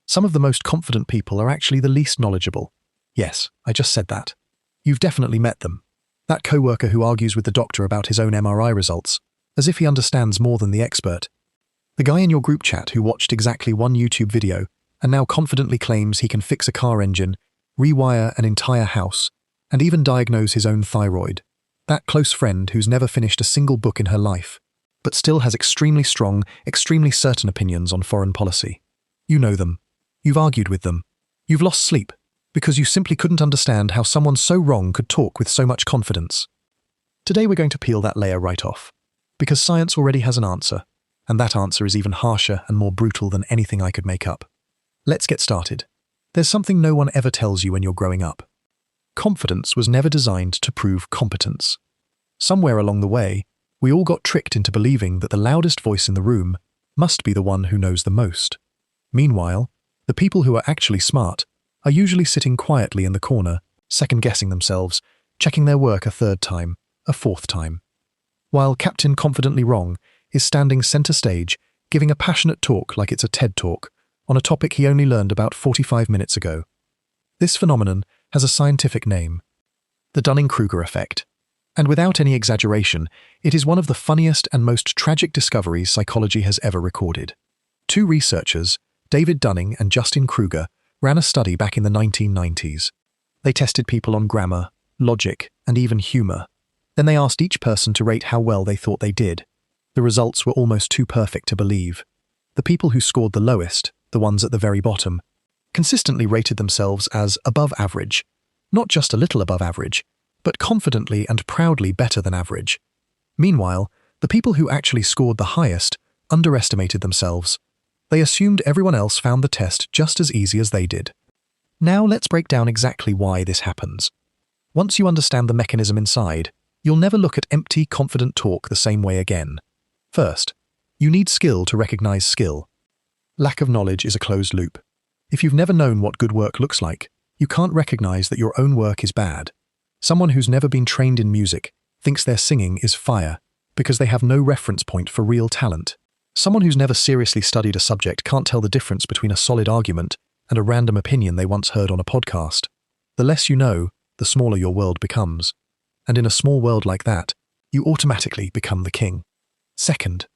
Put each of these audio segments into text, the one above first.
Some of the most confident people are actually the least knowledgeable. Yes, I just said that. You've definitely met them. That coworker who argues with the doctor about his own MRI results, as if he understands more than the expert. The guy in your group chat who watched exactly one YouTube video and now confidently claims he can fix a car engine, rewire an entire house, and even diagnose his own thyroid. That close friend who's never finished a single book in her life, but still has extremely strong, extremely certain opinions on foreign policy. You know them. You've argued with them. You've lost sleep because you simply couldn't understand how someone so wrong could talk with so much confidence. Today we're going to peel that layer right off, because science already has an answer, and that answer is even harsher and more brutal than anything I could make up. Let's get started. There's something no one ever tells you when you're growing up. Confidence was never designed to prove competence. Somewhere along the way, we all got tricked into believing that the loudest voice in the room must be the one who knows the most. Meanwhile, the people who are actually smart are usually sitting quietly in the corner, second-guessing themselves, checking their work a third time, a fourth time. While Captain Confidently Wrong is standing center stage, giving a passionate talk like it's a TED Talk on a topic he only learned about 45 minutes ago. This phenomenon has a scientific name, the Dunning-Kruger effect. And without any exaggeration, it is one of the funniest and most tragic discoveries psychology has ever recorded. Two researchers, David Dunning and Justin Kruger, ran a study back in the 1990s. They tested people on grammar, logic, and even humor. Then they asked each person to rate how well they thought they did. The results were almost too perfect to believe. The people who scored the lowest, the ones at the very bottom, consistently rated themselves as above average, not just a little above average, but confidently and proudly better than average. Meanwhile, the people who actually scored the highest underestimated themselves. They assumed everyone else found the test just as easy as they did. Now let's break down exactly why this happens. Once you understand the mechanism inside, you'll never look at empty, confident talk the same way again. First, you need skill to recognize skill. Lack of knowledge is a closed loop. If you've never known what good work looks like, you can't recognize that your own work is bad. Someone who's never been trained in music thinks their singing is fire because they have no reference point for real talent. Someone who's never seriously studied a subject can't tell the difference between a solid argument and a random opinion they once heard on a podcast. The less you know, the smaller your world becomes. And in a small world like that, you automatically become the king. Second,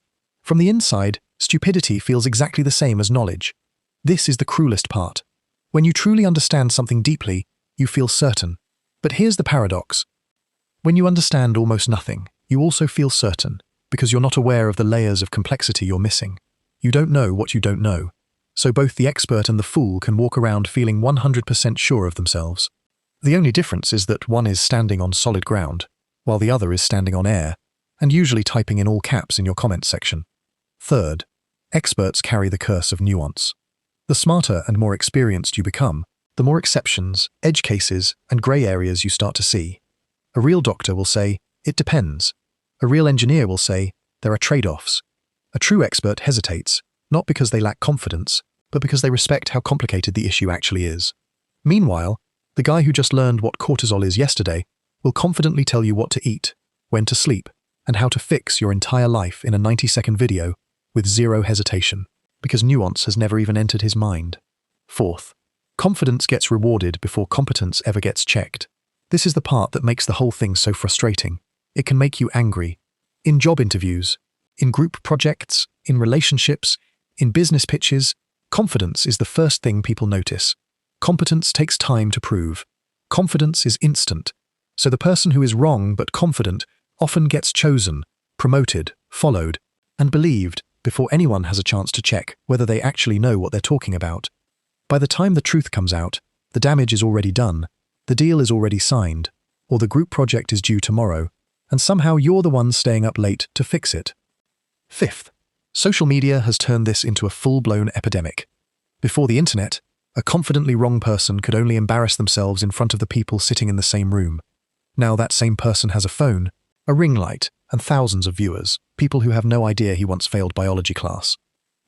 from the inside, stupidity feels exactly the same as knowledge. This is the cruelest part. When you truly understand something deeply, you feel certain. But here's the paradox. When you understand almost nothing, you also feel certain, because you're not aware of the layers of complexity you're missing. You don't know what you don't know. So both the expert and the fool can walk around feeling 100% sure of themselves. The only difference is that one is standing on solid ground, while the other is standing on air, and usually typing in all caps in your comments section. Third, experts carry the curse of nuance. The smarter and more experienced you become, the more exceptions, edge cases, and grey areas you start to see. A real doctor will say, it depends. A real engineer will say, there are trade-offs. A true expert hesitates, not because they lack confidence, but because they respect how complicated the issue actually is. Meanwhile, the guy who just learned what cortisol is yesterday will confidently tell you what to eat, when to sleep, and how to fix your entire life in a 90-second video with zero hesitation, because nuance has never even entered his mind. Fourth, confidence gets rewarded before competence ever gets checked. This is the part that makes the whole thing so frustrating. It can make you angry. In job interviews, in group projects, in relationships, in business pitches, confidence is the first thing people notice. Competence takes time to prove. Confidence is instant. So the person who is wrong but confident often gets chosen, promoted, followed, and believed before anyone has a chance to check whether they actually know what they're talking about. By the time the truth comes out, the damage is already done, the deal is already signed, or the group project is due tomorrow, and somehow you're the one staying up late to fix it. Fifth, social media has turned this into a full-blown epidemic. Before the internet, a confidently wrong person could only embarrass themselves in front of the people sitting in the same room. Now that same person has a phone, a ring light, and thousands of viewers, people who have no idea he once failed biology class.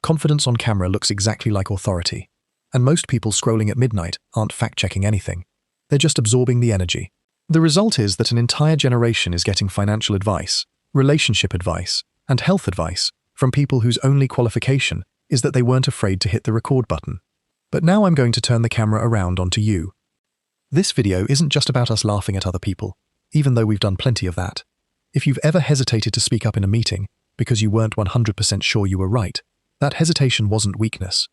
Confidence on camera looks exactly like authority. And most people scrolling at midnight aren't fact-checking anything. They're just absorbing the energy. The result is that an entire generation is getting financial advice, relationship advice, and health advice from people whose only qualification is that they weren't afraid to hit the record button. But now I'm going to turn the camera around onto you. This video isn't just about us laughing at other people, even though we've done plenty of that. If you've ever hesitated to speak up in a meeting because you weren't 100% sure you were right, that hesitation wasn't weakness.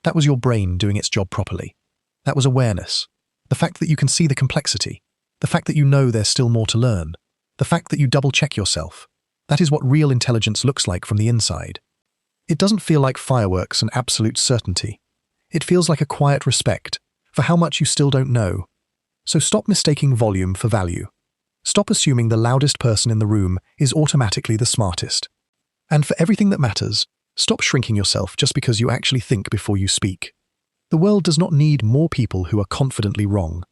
That was your brain doing its job properly. That was awareness. The fact that you can see the complexity. The fact that you know there's still more to learn. The fact that you double-check yourself. That is what real intelligence looks like from the inside. It doesn't feel like fireworks and absolute certainty. It feels like a quiet respect for how much you still don't know. So stop mistaking volume for value. Stop assuming the loudest person in the room is automatically the smartest. And for everything that matters, stop shrinking yourself just because you actually think before you speak. The world does not need more people who are confidently wrong.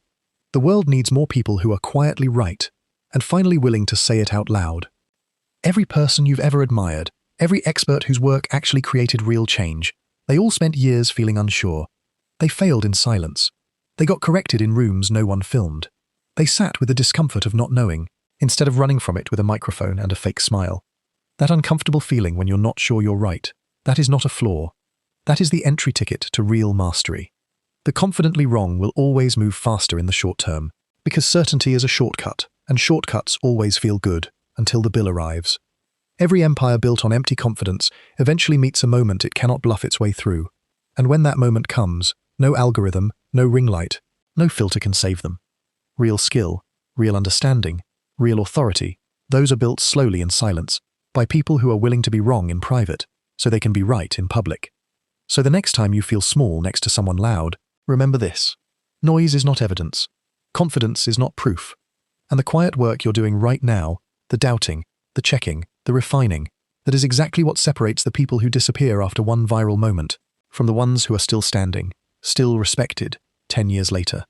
The world needs more people who are quietly right and finally willing to say it out loud. Every person you've ever admired, every expert whose work actually created real change, they all spent years feeling unsure. They failed in silence. They got corrected in rooms no one filmed. They sat with the discomfort of not knowing, instead of running from it with a microphone and a fake smile. That uncomfortable feeling when you're not sure you're right, that is not a flaw. That is the entry ticket to real mastery. The confidently wrong will always move faster in the short term, because certainty is a shortcut, and shortcuts always feel good until the bill arrives. Every empire built on empty confidence eventually meets a moment it cannot bluff its way through. And when that moment comes, no algorithm, no ring light, no filter can save them. Real skill, real understanding, real authority, those are built slowly in silence, by people who are willing to be wrong in private, so they can be right in public. So the next time you feel small next to someone loud, remember this. Noise is not evidence. Confidence is not proof. And the quiet work you're doing right now, the doubting, the checking, the refining, that is exactly what separates the people who disappear after one viral moment from the ones who are still standing, still respected, 10 years later.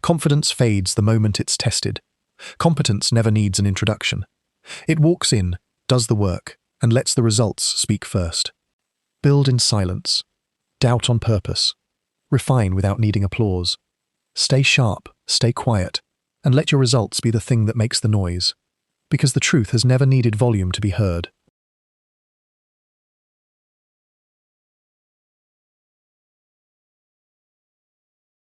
Confidence fades the moment it's tested. Competence never needs an introduction. It walks in, does the work, and lets the results speak first. Build in silence. Doubt on purpose. Refine without needing applause. Stay sharp, stay quiet, and let your results be the thing that makes the noise. Because the truth has never needed volume to be heard.